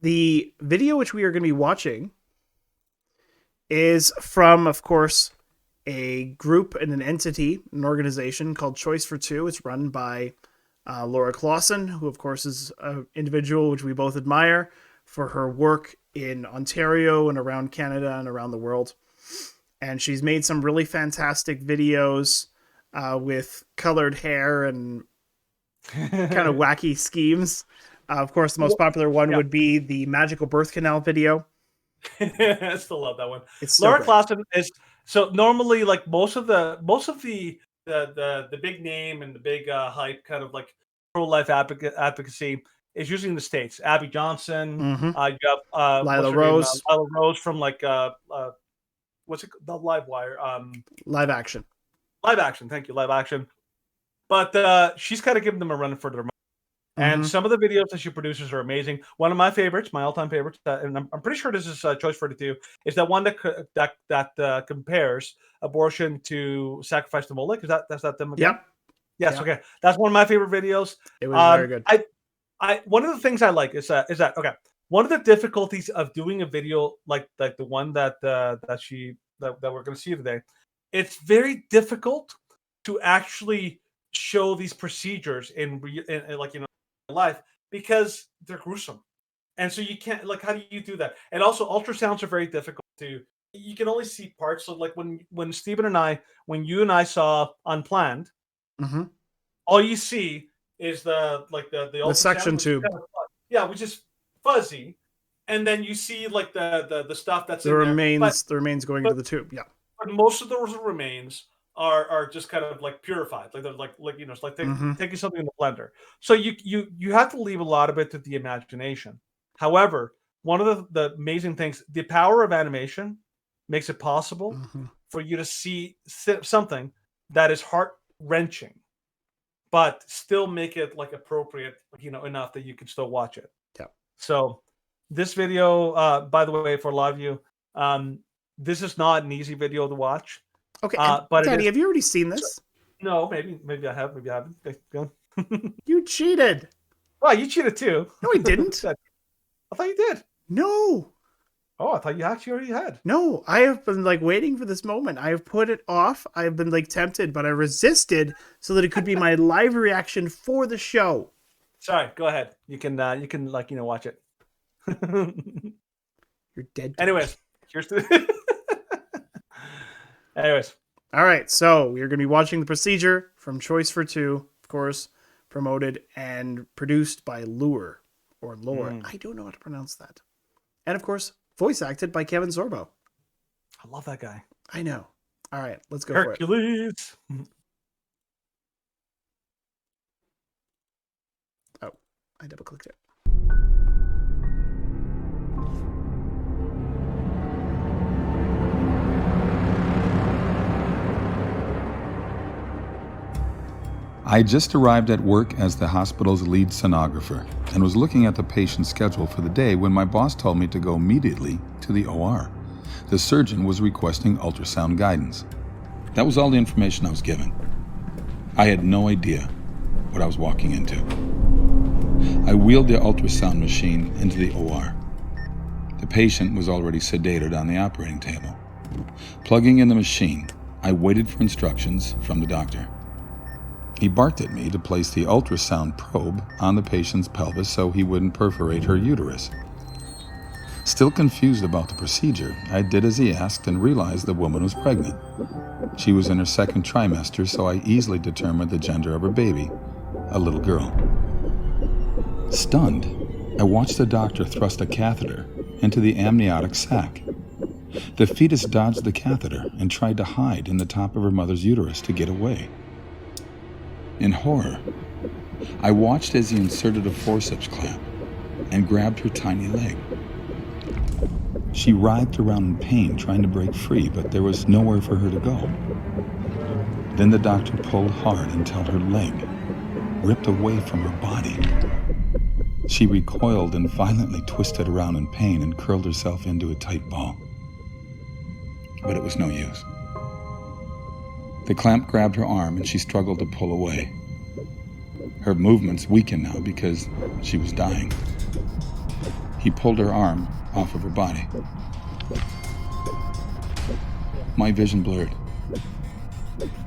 the video which we are going to be watching is from, of course, a group and an entity, an organization called Choice for Two. It's run by Laura Clausen, who, of course, is an individual which we both admire for her work in Ontario and around Canada and around the world. And she's made some really fantastic videos with colored hair and kind of wacky schemes. Of course, the most popular one would be the magical birth canal video. I still love that one. It's Laura Clausen is so normally like most of the big name and the big hype kind of like pro-life advocacy is usually in the States. Abby Johnson, Mm-hmm. you have Lila Rose, Lila Rose from like what's it the Live Wire? Live Action. Live Action. Thank you, Live Action. But she's kind of giving them a run for their money. And some of the videos that she produces are amazing. One of my favorites, my all-time favorites, and I'm pretty sure this is Choice 42, is that one that compares abortion to sacrifice to Moloch. That's that them again? Yep. Yes. Yep. Okay. That's one of my favorite videos. It was very good. I one of the things I like is that okay. One of the difficulties of doing a video like the one that we're going to see today, it's very difficult to actually show these procedures in like life because they're gruesome, and so you can't like how do you do that? And also ultrasounds are very difficult to. You can only see parts. So like when Stephen and I, when you and I saw Unplanned, all you see is the suction tube, which is fuzzy, and then you see like the stuff that's the remains going into the tube. Yeah, but most of those remains are just kind of like purified, like they're like it's like taking something in the blender. So you have to leave a lot of it to the imagination. However, one of the amazing things, the power of animation makes it possible for you to see something that is heart-wrenching, but still make it like appropriate, enough that you can still watch it. Yeah. So this video, by the way, for a lot of you, this is not an easy video to watch. Okay, but Daddy, have you already seen this? No, maybe I have, maybe I haven't. Okay, go on. You cheated. Well, you cheated too. No, I didn't. I thought you did. No. Oh, I thought you actually already had. No, I have been like waiting for this moment. I have put it off. I have been like tempted, but I resisted so that it could be my live reaction for the show. Sorry, go ahead. You can like watch it. You're dead. Anyways, here's the. Anyways. All right, so we're going to be watching the procedure from Choice for Two, of course, promoted and produced by Lure, or Lore. I don't know how to pronounce that. And, of course, voice acted by Kevin Sorbo. I love that guy. I know. All right, let's go Hercules. For it. Oh, I double-clicked it. I just arrived at work as the hospital's lead sonographer and was looking at the patient's schedule for the day when my boss told me to go immediately to the OR. The surgeon was requesting ultrasound guidance. That was all the information I was given. I had no idea what I was walking into. I wheeled the ultrasound machine into the OR. The patient was already sedated on the operating table. Plugging in the machine, I waited for instructions from the doctor. He barked at me to place the ultrasound probe on the patient's pelvis so he wouldn't perforate her uterus. Still confused about the procedure, I did as he asked and realized the woman was pregnant. She was in her second trimester, so I easily determined the gender of her baby, a little girl. Stunned, I watched the doctor thrust a catheter into the amniotic sac. The fetus dodged the catheter and tried to hide in the top of her mother's uterus to get away. In horror, I watched as he inserted a forceps clamp and grabbed her tiny leg. She writhed around in pain, trying to break free, but there was nowhere for her to go. Then the doctor pulled hard until her leg ripped away from her body. She recoiled and violently twisted around in pain and curled herself into a tight ball. But it was no use. The clamp grabbed her arm and she struggled to pull away. Her movements weakened now because she was dying. He He pulled her arm off of her body. My vision blurred.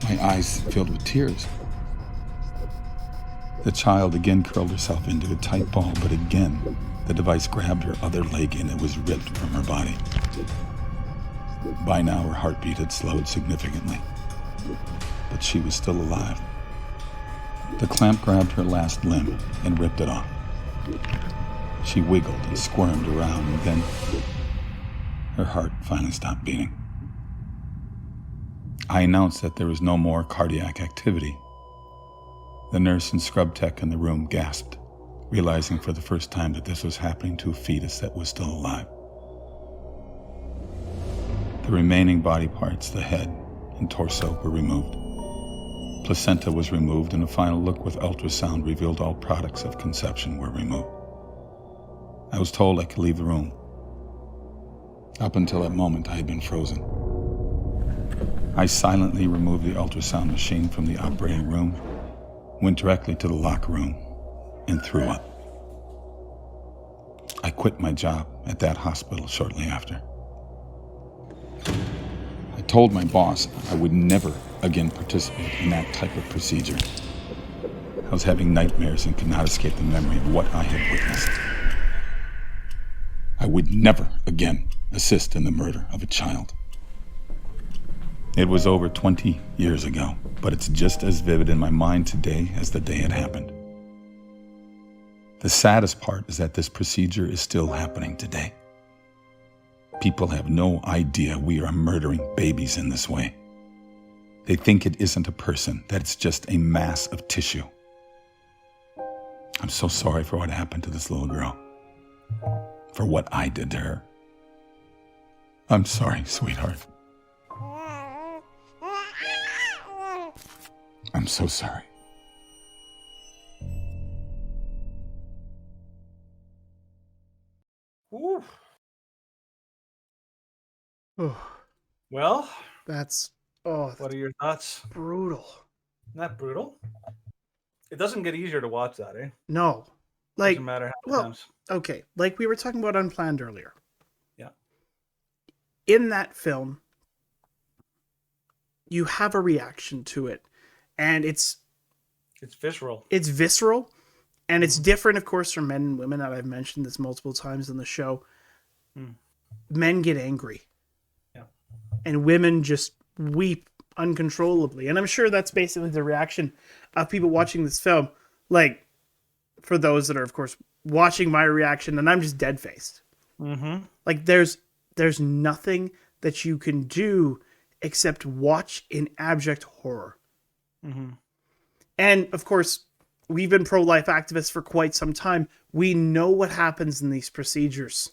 My eyes filled with tears. The child again curled herself into a tight ball, but again, the device grabbed her other leg and it was ripped from her body. By now, her heartbeat had slowed significantly, but she was still alive. The clamp grabbed her last limb and ripped it off. She wiggled and squirmed around, and then her heart finally stopped beating. I announced that there was no more cardiac activity. The nurse and scrub tech in the room gasped, realizing for the first time that this was happening to a fetus that was still alive. The remaining body parts, the head and torso, were removed. Placenta was removed, and a final look with ultrasound revealed all products of conception were removed. I was told I could leave the room. Up until that moment, I had been frozen. I silently removed the ultrasound machine from the operating room, went directly to the locker room, and threw up. I quit my job at that hospital shortly after. I told my boss I would never again participate in that type of procedure. I was having nightmares and could not escape the memory of what I had witnessed. I would never again assist in the murder of a child. It was over 20 years ago, but it's just as vivid in my mind today as the day it happened. The saddest part is that this procedure is still happening today. People have no idea we are murdering babies in this way. They think it isn't a person, that it's just a mass of tissue. I'm so sorry for what happened to this little girl, for what I did to her. I'm sorry, sweetheart. I'm so sorry. Ooh. Oh, Well, that's what are your thoughts? brutal. Not brutal. It doesn't get easier to watch that, eh? No, like, Doesn't matter how many well, times. okay, like we were talking about Unplanned earlier. Yeah. In that film, you have a reaction to it, and it's visceral. It's visceral, and it's different, of course, from men and women. And I've mentioned this multiple times in the show. Men get angry. Yeah. And women just weep uncontrollably. And I'm sure that's basically the reaction of people watching this film. Like, for those that are, of course, watching my reaction, and I'm just dead-faced. Mm-hmm. Like, there's nothing that you can do except watch in abject horror. Mm-hmm. And, of course, we've been pro-life activists for quite some time. We know what happens in these procedures.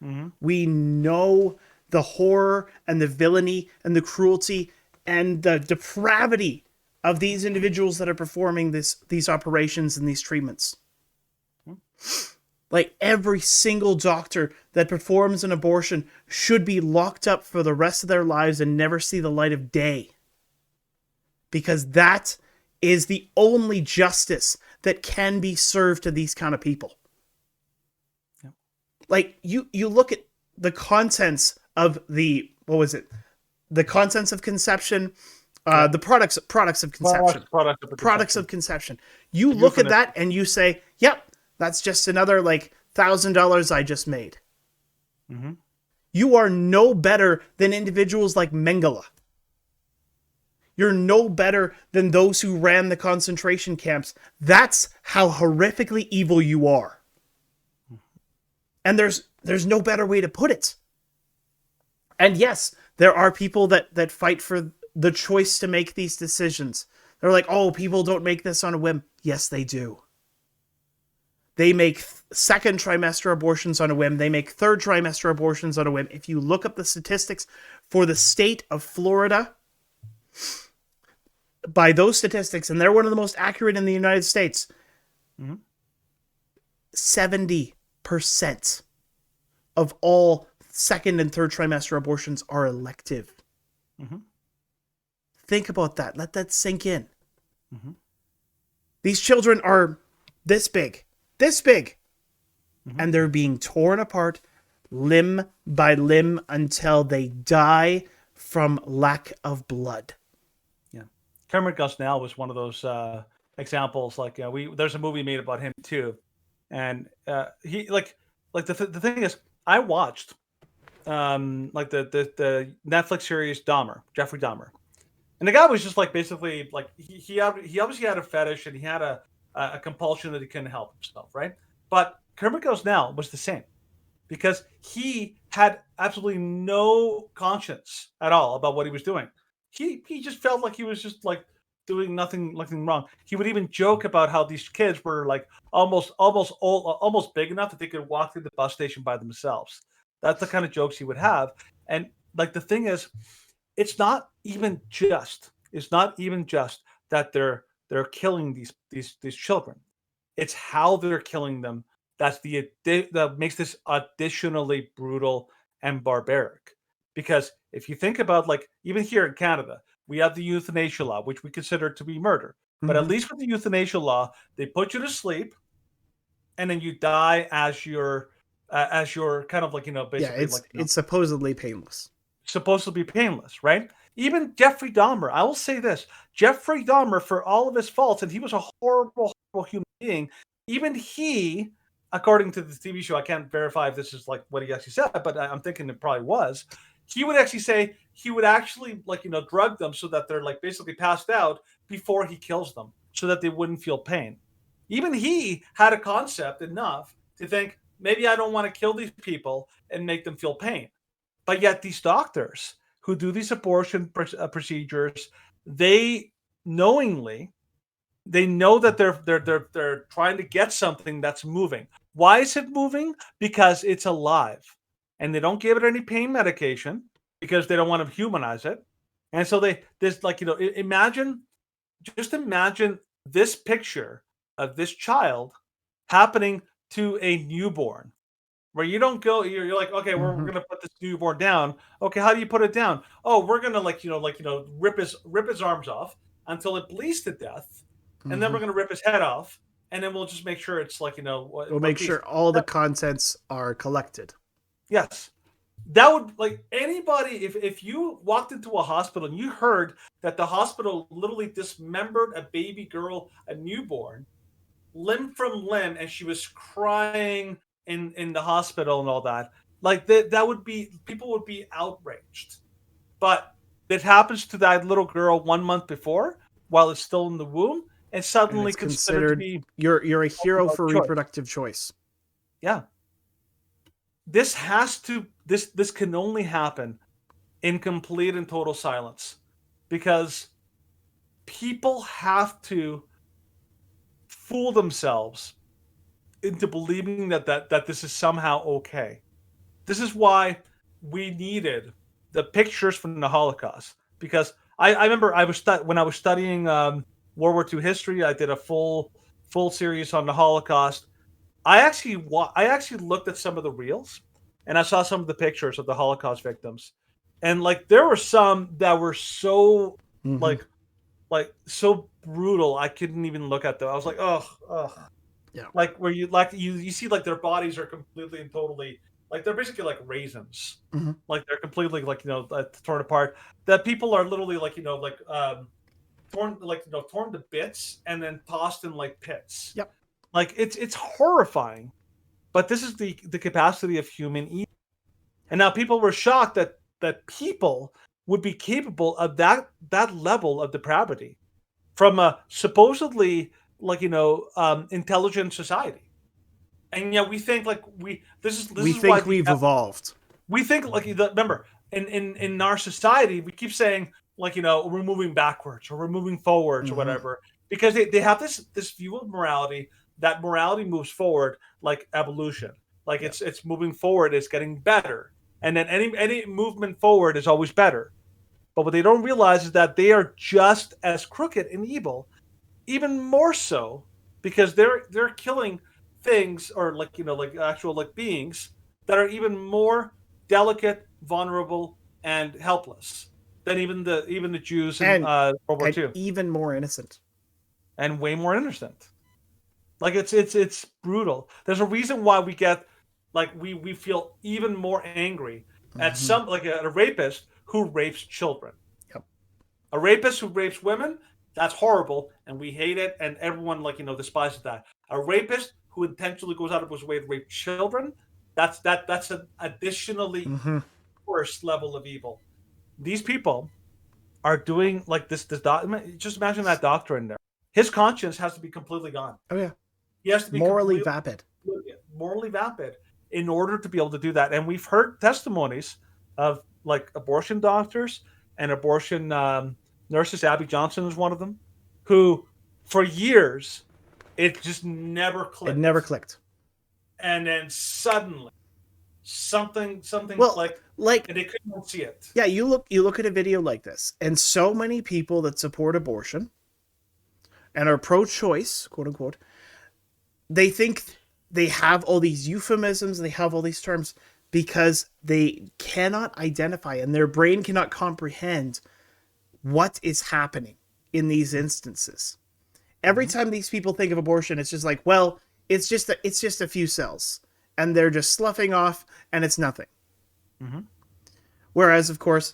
Mm-hmm. We know the horror and the villainy and the cruelty and the depravity of these individuals that are performing these operations and these treatments. Like, every single doctor that performs an abortion should be locked up for the rest of their lives and never see the light of day. Because that is the only justice that can be served to these kind of people. Yep. Like, you look at the contents of the, what was it? The contents of conception, the products of conception. Products of conception. You look at that and you say, yep, that's just another like $1,000 I just made. Mm-hmm. You are no better than individuals like Mengele. You're no better than those who ran the concentration camps. That's how horrifically evil you are. And there's no better way to put it. And yes, there are people that fight for the choice to make these decisions. They're like, oh, people don't make this on a whim. Yes, they do. They make second trimester abortions on a whim. They make third trimester abortions on a whim. If you look up the statistics for the state of Florida, by those statistics, and they're one of the most accurate in the United States, 70% of all second and third trimester abortions are elective. Mm-hmm. Think about that. Let that sink in. Mm-hmm. These children are this big. and they're being torn apart limb by limb until they die from lack of blood. Yeah, Cameron Gosnell was one of those examples. Like, there's a movie made about him too, and he the thing is, I watched like the Netflix series Jeffrey Dahmer, and the guy was just like basically like he obviously had a fetish and he had a compulsion that he couldn't help himself, right? But Cameron Gosnell was the same, because he had absolutely no conscience at all about what he was doing. He just felt like he was just like doing nothing wrong. He would even joke about how these kids were like almost big enough that they could walk through the bus station by themselves. That's the kind of jokes he would have. And like the thing is, it's not even just that they're killing these children. It's how they're killing them that makes this additionally brutal and barbaric. Because if you think about, like, even here in Canada, we have the euthanasia law, which we consider to be murder. But at least with the euthanasia law, they put you to sleep, and then you die as you're kind of like, basically, it's supposedly painless. Supposed to be painless, right? Even Jeffrey Dahmer, I will say this: Jeffrey Dahmer, for all of his faults, and he was a horrible, horrible human being. Even he, according to the TV show, I can't verify if this is like what he actually said, but I'm thinking it probably was. He would actually say he would actually drug them so that they're like basically passed out before he kills them, so that they wouldn't feel pain. Even he had a concept enough to think, maybe I don't want to kill these people and make them feel pain. But yet these doctors who do these abortion procedures, they knowingly, they know that they're trying to get something that's moving. Why is it moving? Because it's alive, and they don't give it any pain medication because they don't want to humanize it. And so imagine this picture of this child happening to a newborn, where you don't go, you're like, okay, we're going to put this newborn down. Okay, how do you put it down? Oh, we're going to rip his arms off until it bleeds to death, and then we're going to rip his head off, and then we'll just make sure it's we'll make sure all the contents are collected. Yes. That would, like, anybody, if you walked into a hospital and you heard that the hospital literally dismembered a baby girl, a newborn, limb from limb, and she was crying in the hospital and all that, like that would be, people would be outraged. But it happens to that little girl 1 month before, while it's still in the womb, and suddenly and considered to be you're a hero for reproductive choice. Yeah. This can only happen in complete and total silence, because people have to fool themselves into believing that this is somehow okay. This is why we needed the pictures from the Holocaust, because I remember when I was studying World War II history, I did a full series on the Holocaust. I actually looked at some of the reels, and I saw some of the pictures of the Holocaust victims, and like there were some that were so like so brutal, I couldn't even look at them. I was like, oh. Yeah. Like where you see like their bodies are completely and totally, like, they're basically like raisins. Like they're completely torn apart. That people are literally torn to bits and then tossed in like pits. Yep. Like it's horrifying. But this is the capacity of human evil. And now people were shocked that people would be capable of that level of depravity from a supposedly intelligent society. And yet we think we've evolved. We think remember, in our society we keep saying we're moving backwards or we're moving forwards or whatever, because they have this view of morality, that morality moves forward like evolution, like it's moving forward, it's getting better, and then any movement forward is always better. But what they don't realize is that they are just as crooked and evil, even more so, because they're killing things, or actual beings that are even more delicate, vulnerable, and helpless than even the Jews in World War II, even more innocent, and way more innocent. Like it's brutal. There's a reason why we get like we feel even more angry at some like a rapist who rapes children. Yep. A rapist who rapes women, that's horrible, and we hate it, and everyone despises that. A rapist who intentionally goes out of his way to rape children, that's an additionally worse level of evil. These people are doing like this. Just imagine that doctor in there. His conscience has to be completely gone. Oh yeah. He has to be morally vapid. Morally vapid in order to be able to do that. And we've heard testimonies of like abortion doctors and abortion nurses. Abby Johnson is one of them, who for years it just never clicked. It never clicked. And then suddenly something well, like and they couldn't see it. Yeah, you look at a video like this, and so many people that support abortion and are pro-choice, quote unquote, they think they have all these euphemisms, they have all these terms because they cannot identify and their brain cannot comprehend what is happening in these instances. Every time these people think of abortion, it's just like, well, it's just a few cells and they're just sloughing off and it's nothing. Whereas, of course,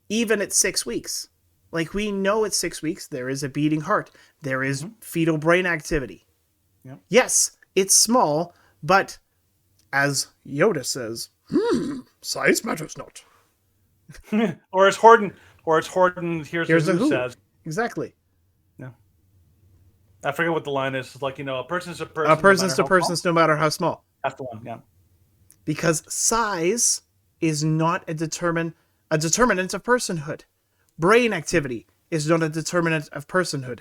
even at 6 weeks, like we know at 6 weeks, there is a beating heart. There is fetal brain activity. Yep. Yes, it's small, but as Yoda says, size matters not. or as Horton here's a who says. Exactly. Yeah. I forget what the line is. It's like, a person's a person. A person's to person's no matter how small. That's the one, yeah. Because size is not a determinant of personhood. Brain activity is not a determinant of personhood.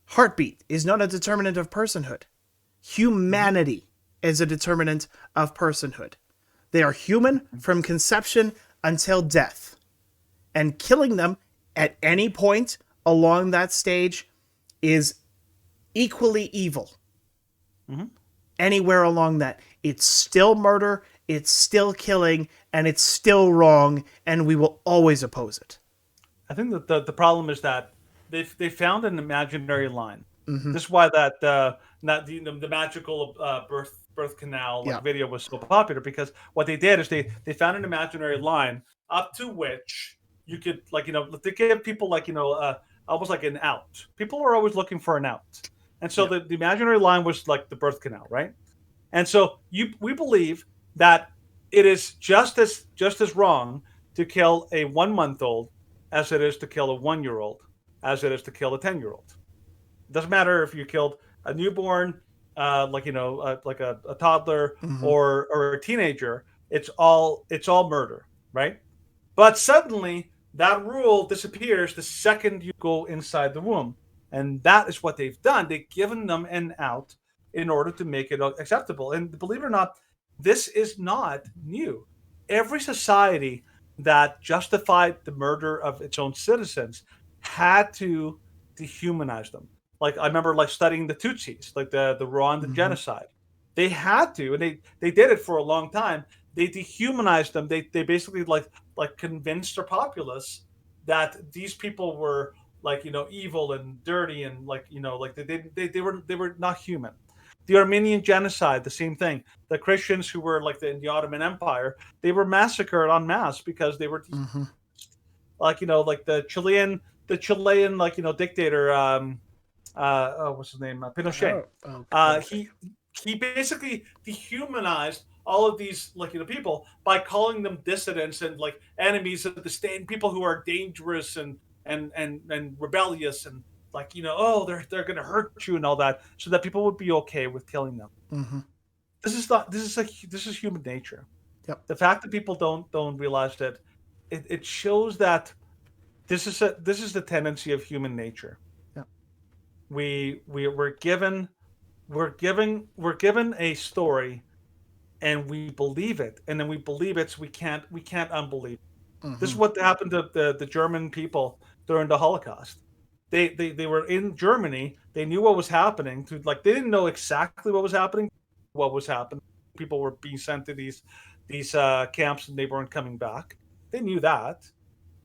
Heartbeat is not a determinant of personhood. Humanity is a determinant of personhood. They are human from conception until death. And killing them at any point along that stage is equally evil. Anywhere along that. It's still murder, it's still killing, and it's still wrong, and we will always oppose it. I think that the problem is that they found an imaginary line. This is why that the magical birth canal video was so popular, because what they did is they found an imaginary line up to which you could they give people almost like an out. People are always looking for an out, and so the imaginary line was like the birth canal, right? And so we believe that it is just as wrong to kill a 1-month-old as it is to kill a 1-year-old, as it is to kill a 10-year-old. It doesn't matter if you killed a newborn, like a toddler or a teenager. It's all murder, right? But suddenly that rule disappears the second you go inside the womb, and that is what they've done. They've given them an out in order to make it acceptable. And believe it or not, this is not new. Every society that justified the murder of its own citizens had to dehumanize them. Like I remember studying the Tutsis, like the Rwandan genocide. They had to, and they did it for a long time. They dehumanized them. They basically like convinced their populace that these people were evil and dirty and they were not human. The Armenian genocide, the same thing. The Christians who were in the Ottoman Empire, they were massacred en masse because they were the Chilean dictator what's his name, Pinochet. He basically dehumanized all of these people by calling them dissidents and enemies of the state, and people who are dangerous and rebellious and they're going to hurt you and all that, so that people would be okay with killing them. This is human nature. Yep. The fact that people don't realize that it shows that this is the tendency of human nature. Yep. We're given a story, and we believe it, and then we believe it, so we can't unbelieve it. This is what happened to the German people during the Holocaust. They were in Germany. They knew what was happening. They didn't know exactly what was happening. People were being sent to these camps, and they weren't coming back. They knew that.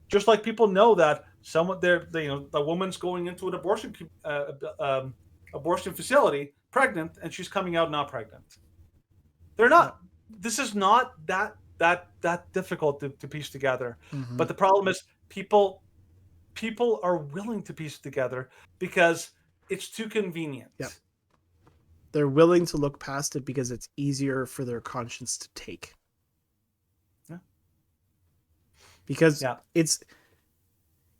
Just like people know that a woman's going into an abortion facility. pregnant and she's coming out not pregnant. They're not. This is not that difficult to piece together. Mhm. But the problem is people are willing to piece it together because it's too convenient. Yep. They're willing to look past it because it's easier for their conscience to take. Yeah. Because it's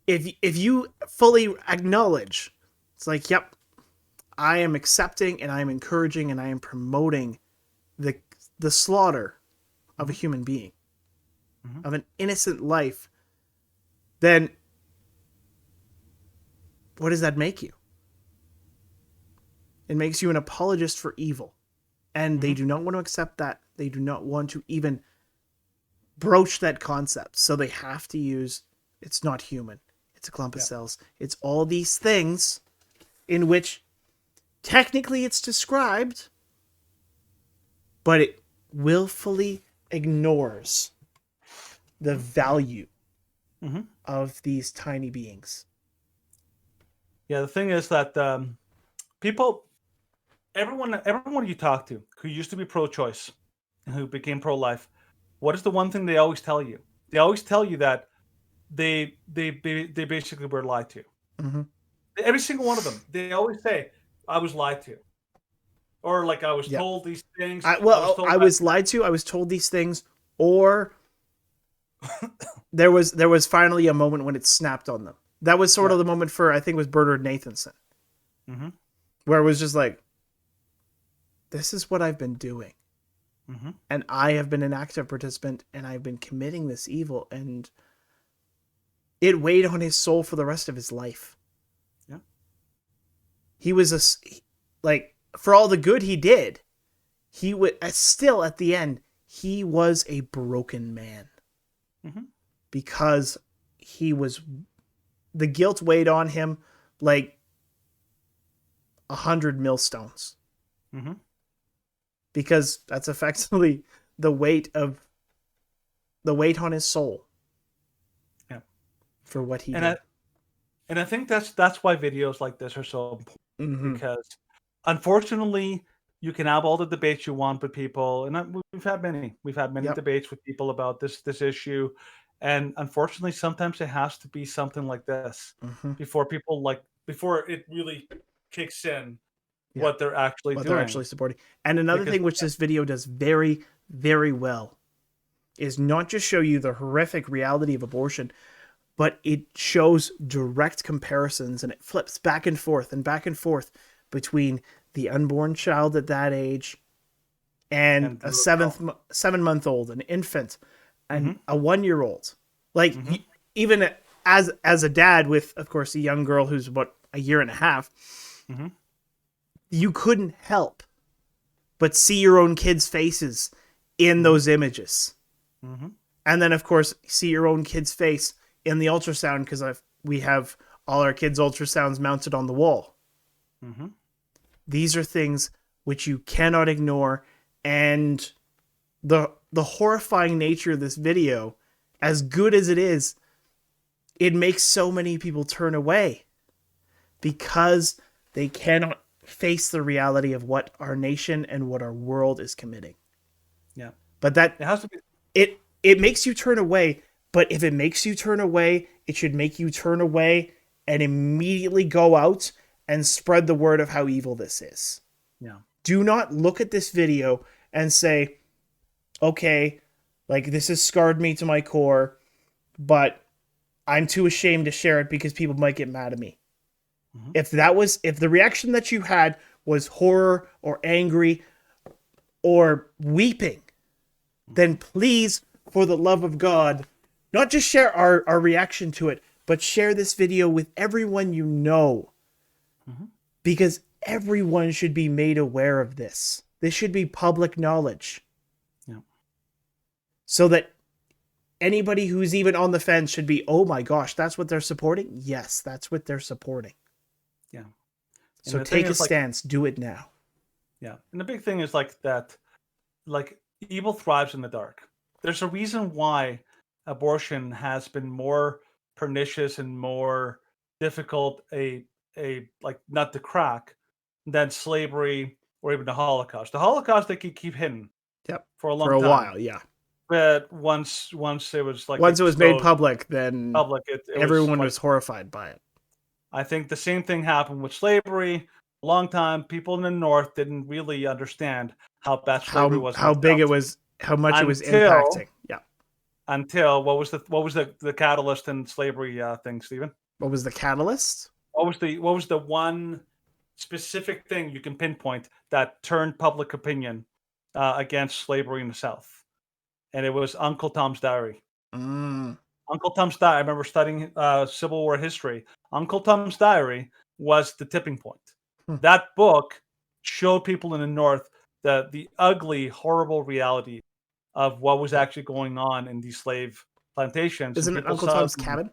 if you fully acknowledge, it's like, yep, I am accepting and I am encouraging and I am promoting the slaughter of a human being, of an innocent life, then what does that make you? It makes you an apologist for evil. And they do not want to accept that. They do not want to even broach that concept. So they have to use, it's not human. It's a clump of cells. It's all these things in which technically it's described, but it willfully ignores the value of these tiny beings. Yeah, the thing is that everyone you talk to who used to be pro-choice and who became pro-life, what is the one thing they always tell you? They always tell you that they basically were lied to. Every single one of them. They always say, "I was lied to," or like, "I was told these things." I was lied to. I was told these things, or there was finally a moment when it snapped on them. That was sort of the moment for, I think it was Bernard Nathanson, where it was just like, this is what I've been doing. And I have been an active participant and I've been committing this evil, and it weighed on his soul for the rest of his life. Yeah. He was for all the good he did, he would still at the end, he was a broken man because the guilt weighed on him like 100 millstones. Because that's effectively the weight on his soul. Yeah. For what he did. And I think that's why videos like this are so important, because unfortunately you can have all the debates you want with people, and we've had many debates with people about this issue, and unfortunately sometimes it has to be something like this before it really kicks in. What they're actually doing. They're actually supporting. And another thing which this video does very, very well is not just show you the horrific reality of abortion, but it shows direct comparisons, and it flips back and forth between the unborn child at that age and a 7-month-old, an infant, and a 1-year-old. Like, even as a dad with, of course, a young girl who's about a year and a half, you couldn't help but see your own kids' faces in those images. And then, of course, see your own kid's face in the ultrasound, because we have all our kids' ultrasounds mounted on the wall. These are things which you cannot ignore, and the horrifying nature of this video, as good as it is, it makes so many people turn away because they cannot face the reality of what our nation and what our world is committing. Yeah. But that it has to be. It makes you turn away, but if it makes you turn away, it should make you turn away and immediately go out and spread the word of how evil this is. Yeah. Do not look at this video and say, okay, like, this has scarred me to my core, but I'm too ashamed to share it because people might get mad at me. If the reaction that you had was horror or angry or weeping, then please, for the love of God, not just share our reaction to it, but share this video with everyone you know. Because everyone should be made aware of this. This should be public knowledge. Yeah. So that anybody who's even on the fence should be, oh my gosh, that's what they're supporting? Yes, that's what they're supporting. Yeah. So take a stance. Do it now. Yeah. And the big thing is that evil thrives in the dark. There's a reason why abortion has been more pernicious and more difficult a nut to crack than slavery or even the Holocaust. The Holocaust they could keep hidden Yep. for a long For a time. while, yeah. But once it was like Once it was made exposed public, then public, it everyone was was horrified by it. I think the same thing happened with slavery. A long time, people in the North didn't really understand how bad slavery was. How big it was, how much it was impacting. Yeah. Until what was the catalyst in slavery thing, Stephen? What was the catalyst? What was the one specific thing you can pinpoint that turned public opinion against slavery in the South? And it was Uncle Tom's Diary. Uncle Tom's Diary. I remember studying Civil War history. Uncle Tom's Diary was the tipping point. That book showed people in the North the ugly, horrible reality of what was actually going on in these slave plantations. Isn't it Uncle Tom's Cabin?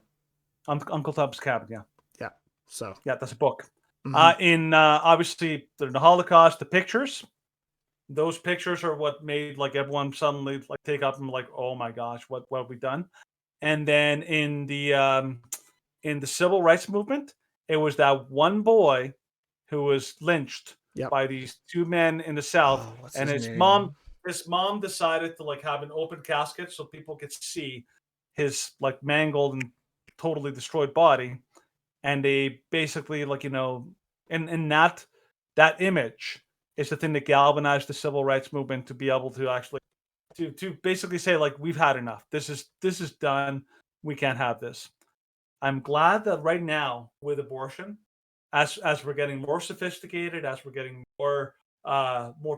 Uncle Tom's Cabin, yeah. Yeah. So yeah, that's a book. In obviously the Holocaust, the pictures. Those pictures are what made like everyone suddenly like take up and like, oh my gosh, what have we done? And then in the civil rights movement, it was that one boy who was lynched by these two men in the South, and his mom decided to like have an open casket so people could see his like mangled and totally destroyed body, and they basically like and that image is the thing that galvanized the civil rights movement to be able to actually to basically say like we've had enough. This is done. We can't have this. I'm glad that right now with abortion, as we're getting more sophisticated, as we're getting more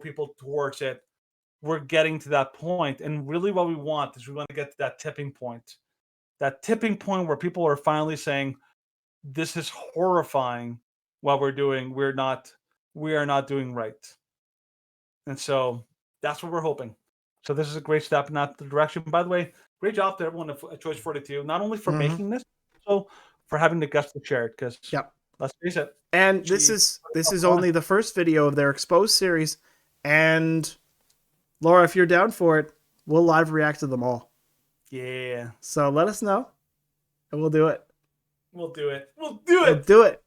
people towards it, we're getting to that point. And really, what we want is we want to get to that tipping point where people are finally saying, "This is horrifying. What we're doing, we are not doing right." And so that's what we're hoping. So this is a great step in that direction. By the way, great job to everyone at Choice 42, not only for making this, also for having the guts to share it. Because let's face it. And this is only the first video of their Exposed series. And Laura, if you're down for it, we'll live react to them all. Yeah. So let us know, and we'll do it. We'll do it. We'll do it. We'll do it.